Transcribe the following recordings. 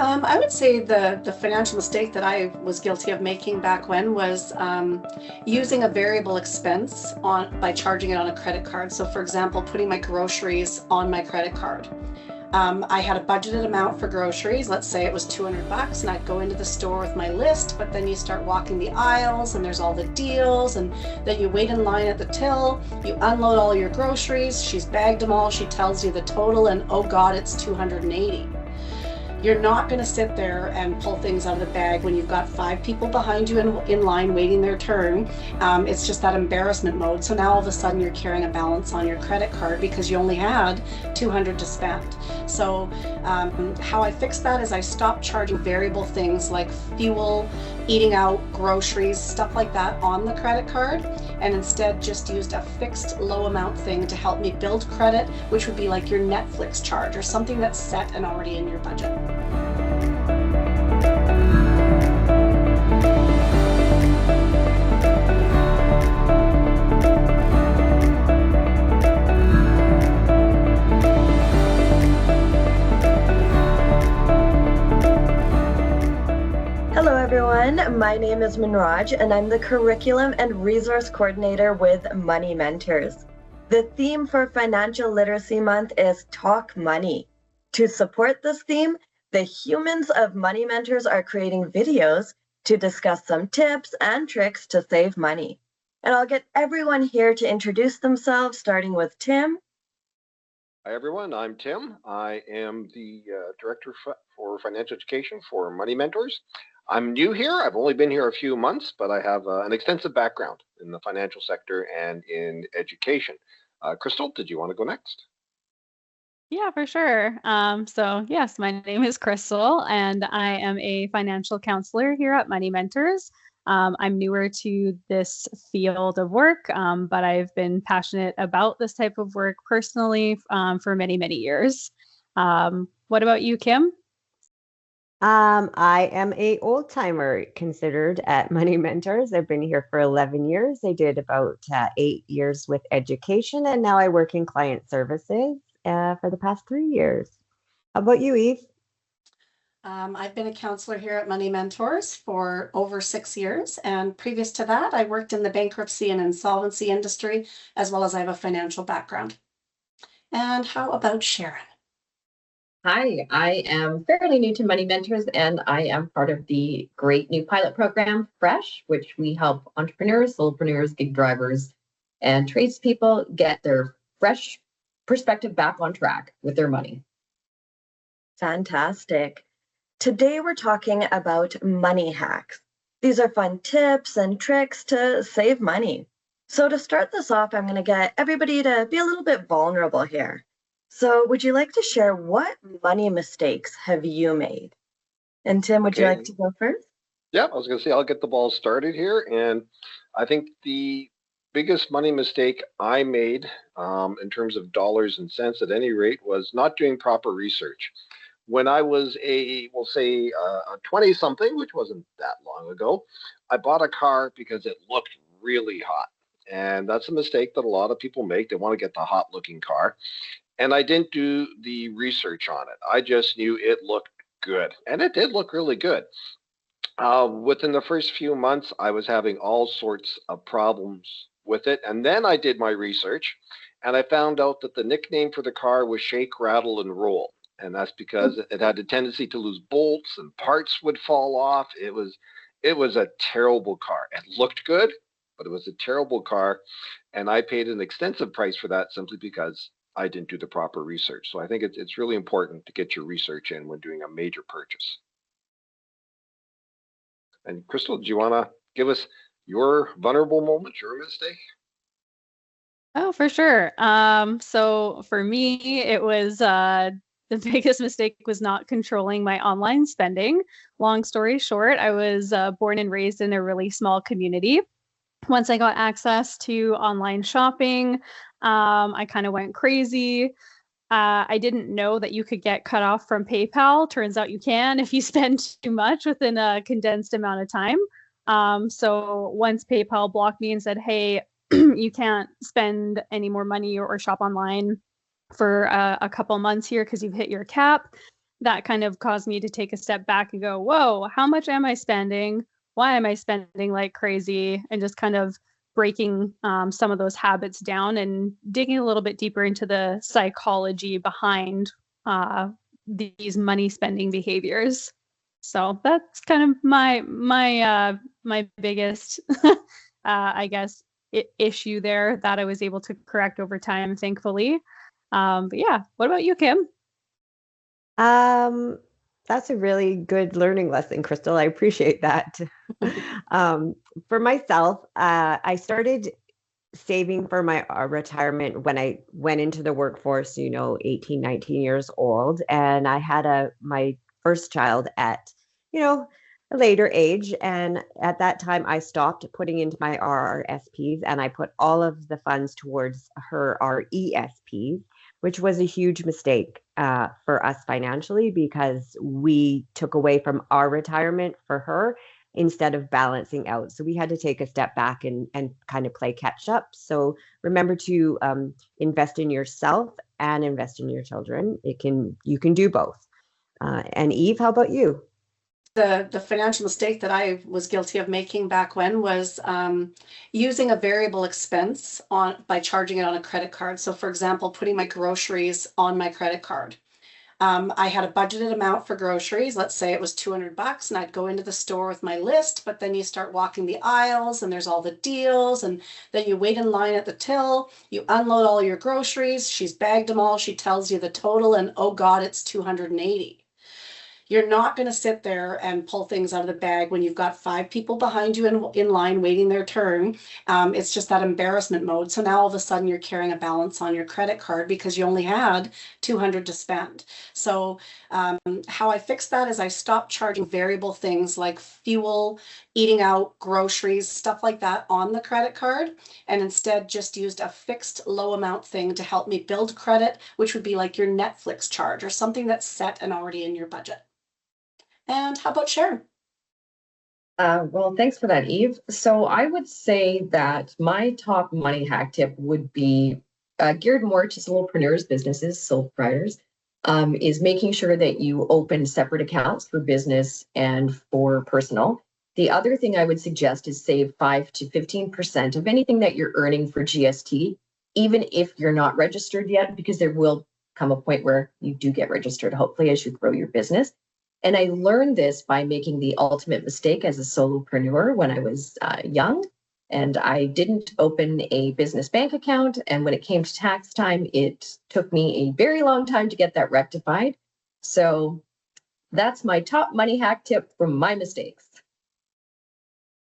I would say the financial mistake that I was guilty of making back when was using a variable expense by charging it on a credit card. So, for example, putting my groceries on my credit card. I had a budgeted amount for groceries. Let's say it was 200 bucks, and I'd go into the store with my list. But then you start walking the aisles, and there's all the deals, and then you wait in line at the till. You unload all your groceries. She's bagged them all. She tells you the total, and oh God, it's 280. You're not going to sit there and pull things out of the bag when you've got 5 people behind you in line waiting their turn. It's just that embarrassment mode. So now all of a sudden you're carrying a balance on your credit card because you only had 200 to spend. So how I fixed that is I stopped charging variable things like fuel, eating out, groceries, stuff like that on the credit card, and instead just used a fixed low amount thing to help me build credit, which would be like your Netflix charge or something that's set and already in your budget. Hello everyone, my name is Minraj and I'm the Curriculum and Resource Coordinator with Money Mentors. The theme for Financial Literacy Month is Talk Money. To support this theme, the humans of Money Mentors are creating videos to discuss some tips and tricks to save money. And I'll get everyone here to introduce themselves, starting with Tim. Hi everyone, I'm Tim. I am the Director for Financial Education for Money Mentors. I'm new here. I've only been here a few months, but I have an extensive background in the financial sector and in education. Crystal, did you want to go next? Yeah, for sure. So yes, my name is Crystal, and I am a financial counselor here at Money Mentors. I'm newer to this field of work, but I've been passionate about this type of work personally for many, many years. What about you, Kim? I am a old timer considered at Money Mentors. I've been here for 11 years. I did about 8 years with education, and now I work in client services for the past 3 years. How about you, Eve? I've been a counselor here at Money Mentors for over 6 years, and previous to that, I worked in the bankruptcy and insolvency industry, as well as I have a financial background. And how about Sharon? Hi, I am fairly new to Money Mentors, and I am part of the great new pilot program, Fresh, which we help entrepreneurs, solopreneurs, gig drivers, and tradespeople get their fresh perspective back on track with their money. Fantastic. Today we're talking about money hacks. These are fun tips and tricks to save money. So to start this off, I'm going to get everybody to be a little bit vulnerable here. So would you like to share what money mistakes have you made? And Tim, would you like to go first? Yeah, I was going to say I'll get the ball started here. And I think the biggest money mistake I made in terms of dollars and cents at any rate was not doing proper research. When I was a 20-something, which wasn't that long ago, I bought a car because it looked really hot. And that's a mistake that a lot of people make. They want to get the hot looking car. And I didn't do the research on it. I just knew it looked good. And it did look really good. Within the first few months, I was having all sorts of problems with it. And then I did my research, and I found out that the nickname for the car was Shake, Rattle, and Roll. And that's because it had a tendency to lose bolts and parts would fall off. It was a terrible car. It looked good, but it was a terrible car. And I paid an extensive price for that simply because I didn't do the proper research. So I think it's really important to get your research in when doing a major purchase. And Crystal, do you want to give us your vulnerable moment, your mistake? Oh, for sure. So for me, it was the biggest mistake was not controlling my online spending. Long story short, I was born and raised in a really small community. Once I got access to online shopping, I kind of went crazy. I didn't know that you could get cut off from PayPal. Turns out you can if you spend too much within a condensed amount of time. So once PayPal blocked me and said, hey, you can't spend any more money or shop online for a couple months here because you've hit your cap, that kind of caused me to take a step back and go, whoa, how much am I spending? Why am I spending like crazy? And just kind of breaking some of those habits down and digging a little bit deeper into the psychology behind these money spending behaviors. So that's kind of my biggest, I guess, issue there that I was able to correct over time, thankfully. But yeah, what about you, Kim? That's a really good learning lesson, Crystal. I appreciate that. For myself, I started saving for my retirement when I went into the workforce, 18, 19 years old. And I had my first child at, a later age. And at that time, I stopped putting into my RRSPs and I put all of the funds towards her RESPs, which was a huge mistake for us financially because we took away from our retirement for her instead of balancing out. So we had to take a step back and kind of play catch up. So remember to invest in yourself and invest in your children. You can do both. And Eve, how about you? The financial mistake that I was guilty of making back when was using a variable expense by charging it on a credit card. So for example, putting my groceries on my credit card. I had a budgeted amount for groceries. Let's say it was $200 and I'd go into the store with my list, but then you start walking the aisles and there's all the deals and then you wait in line at the till, you unload all your groceries. She's bagged them all. She tells you the total and oh God, it's 280. You're not going to sit there and pull things out of the bag when you've got 5 people behind you in line waiting their turn. It's just that embarrassment mode. So now all of a sudden you're carrying a balance on your credit card because you only had 200 to spend. So how I fixed that is I stopped charging variable things like fuel, eating out, groceries, stuff like that on the credit card, and instead just used a fixed low amount thing to help me build credit, which would be like your Netflix charge or something that's set and already in your budget. And how about Sharon? Well, thanks for that, Eve. So I would say that my top money hack tip would be geared more to solopreneurs, businesses, sole proprietors, is making sure that you open separate accounts for business and for personal. The other thing I would suggest is save 5 to 15% of anything that you're earning for GST, even if you're not registered yet, because there will come a point where you do get registered, hopefully, as you grow your business. And I learned this by making the ultimate mistake as a solopreneur when I was young. And I didn't open a business bank account. And when it came to tax time, it took me a very long time to get that rectified. So that's my top money hack tip from my mistakes.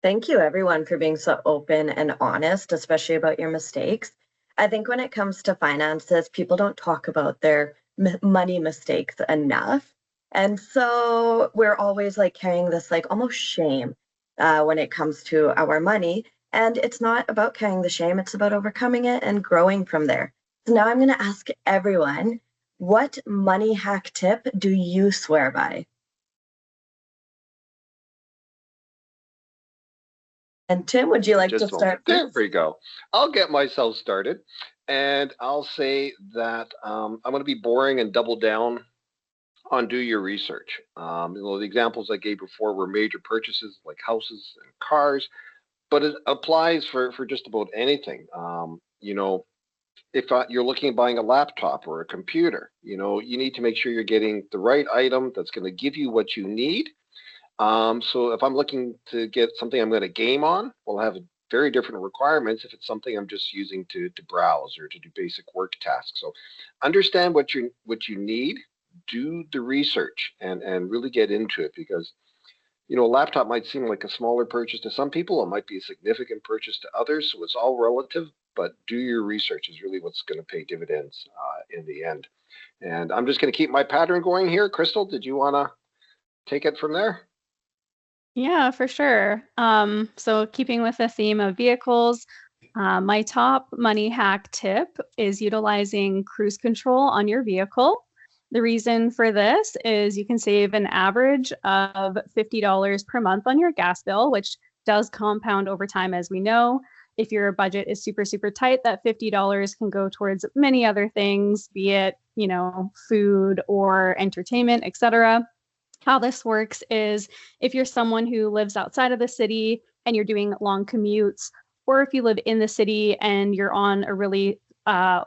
Thank you, everyone, for being so open and honest, especially about your mistakes. I think when it comes to finances, people don't talk about their money mistakes enough. And so we're always like carrying this like almost shame when it comes to our money. And it's not about carrying the shame, it's about overcoming it and growing from there. So now I'm going to ask everyone, what money hack tip do you swear by? And Tim, would you like to start? There we go. I'll get myself started. And I'll say that I'm going to be boring and double down on do your research. The examples I gave before were major purchases like houses and cars, but it applies for just about anything. If you're looking at buying a laptop or a computer, you need to make sure you're getting the right item that's going to give you what you need. So if I'm looking to get something I'm going to game on, well, I have very different requirements if it's something I'm just using to browse or to do basic work tasks. So understand what you need. Do the research and really get into it because, a laptop might seem like a smaller purchase to some people. It might be a significant purchase to others. So it's all relative, but do your research is really what's going to pay dividends in the end. And I'm just going to keep my pattern going here. Crystal, did you want to take it from there? Yeah, for sure. So keeping with the theme of vehicles, my top money hack tip is utilizing cruise control on your vehicle. The reason for this is you can save an average of $50 per month on your gas bill, which does compound over time, as we know. if your budget is super, super tight, that $50 can go towards many other things, be it, food or entertainment, etc. How this works is if you're someone who lives outside of the city and you're doing long commutes, or if you live in the city and you're on a really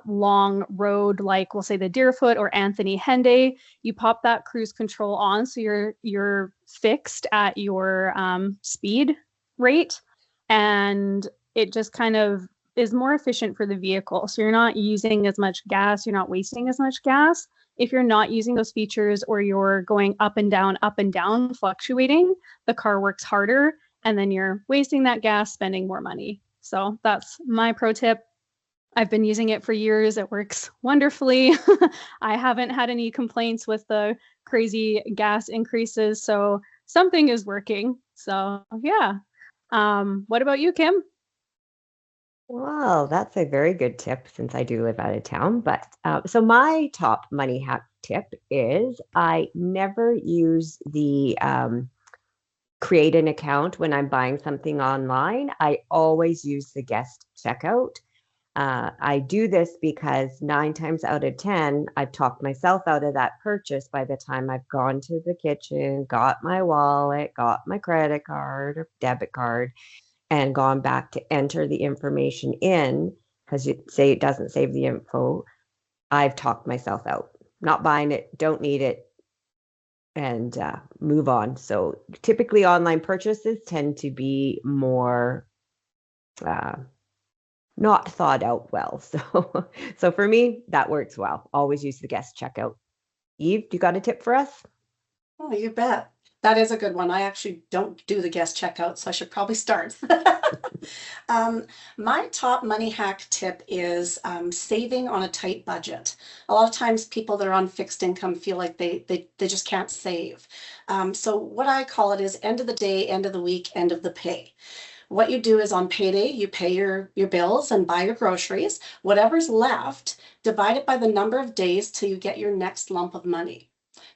long road, like we'll say the Deerfoot or Anthony Henday, you pop that cruise control on, so you're fixed at your speed rate, and it just kind of is more efficient for the vehicle. So you're not using as much gas, you're not wasting as much gas. If you're not using those features or you're going up and down, fluctuating, the car works harder and then you're wasting that gas, spending more money. So that's my pro tip. I've been using it for years. It works wonderfully. I haven't had any complaints with the crazy gas increases. So something is working. So yeah. What about you, Kim? Well, that's a very good tip since I do live out of town. But so my top money hack tip is I never use the create an account when I'm buying something online. I always use the guest checkout. I do this because 9 times out of 10, I've talked myself out of that purchase by the time I've gone to the kitchen, got my wallet, got my credit card or debit card, and gone back to enter the information in, because you say it doesn't save the info. I've talked myself out, not buying it, don't need it, and move on. So typically online purchases tend to be more not thought out well. So for me, that works well. Always use the guest checkout. Eve, you got a tip for us? Oh, you bet. That is a good one. I actually don't do the guest checkout, so I should probably start. My top money hack tip is saving on a tight budget. A lot of times people that are on fixed income feel like they just can't save. So what I call it is end of the day, end of the week, end of the pay. What you do is on payday, you pay your bills and buy your groceries. Whatever's left, divide it by the number of days till you get your next lump of money.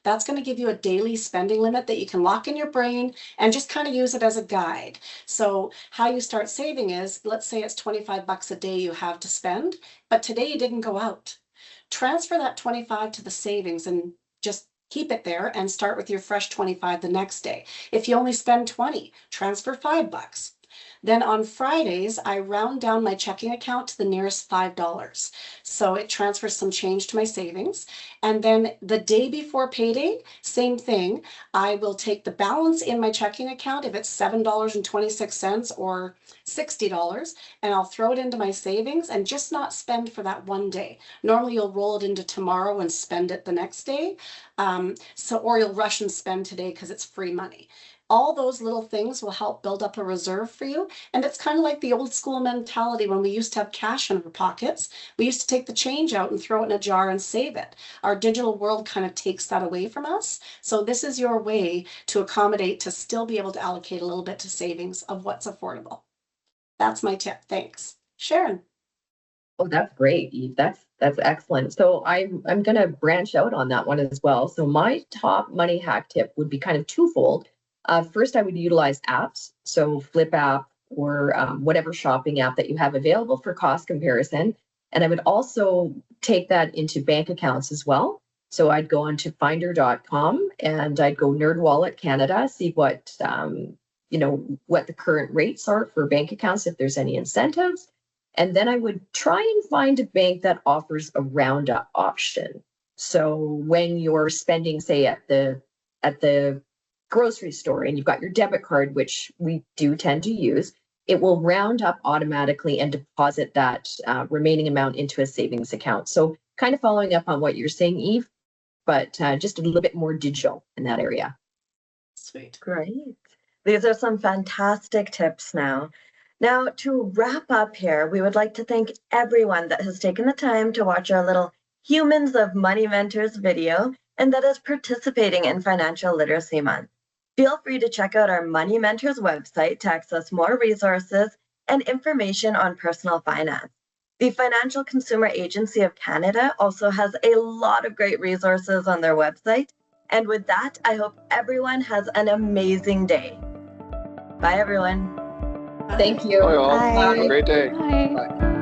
That's going to give you a daily spending limit that you can lock in your brain and just kind of use it as a guide. So how you start saving is, let's say it's 25 bucks a day you have to spend, but today you didn't go out. Transfer that 25 to the savings and just keep it there and start with your fresh 25 the next day. If you only spend 20, transfer 5 bucks. Then on Fridays, I round down my checking account to the nearest $5. So it transfers some change to my savings. And then the day before payday, same thing. I will take the balance in my checking account, if it's $7.26 or $60, and I'll throw it into my savings and just not spend for that one day. Normally you'll roll it into tomorrow and spend it the next day. Or you'll rush and spend today because it's free money. All those little things will help build up a reserve for you. And it's kind of like the old school mentality when we used to have cash in our pockets. We used to take the change out and throw it in a jar and save it. Our digital world kind of takes that away from us. So this is your way to accommodate, to still be able to allocate a little bit to savings of what's affordable. That's my tip. Thanks. Sharon. Oh, that's great, Eve. That's excellent. So I'm going to branch out on that one as well. So my top money hack tip would be kind of twofold. First, I would utilize apps, so Flip app or whatever shopping app that you have available for cost comparison. And I would also take that into bank accounts as well. So I'd go onto finder.com and I'd go NerdWallet Canada, see what what the current rates are for bank accounts, if there's any incentives. And then I would try and find a bank that offers a roundup option. So when you're spending, say, at the grocery store and you've got your debit card, which we do tend to use, it will round up automatically and deposit that remaining amount into a savings account. So kind of following up on what you're saying, Eve, but just a little bit more digital in that area. Sweet. Great. These are some fantastic tips now. Now, to wrap up here, we would like to thank everyone that has taken the time to watch our little Humans of Money Mentors video and that is participating in Financial Literacy Month. Feel free to check out our Money Mentors website to access more resources and information on personal finance. The Financial Consumer Agency of Canada also has a lot of great resources on their website. And with that, I hope everyone has an amazing day. Bye, everyone. Thank you. Bye all. Bye. Have a great day. Bye. Bye.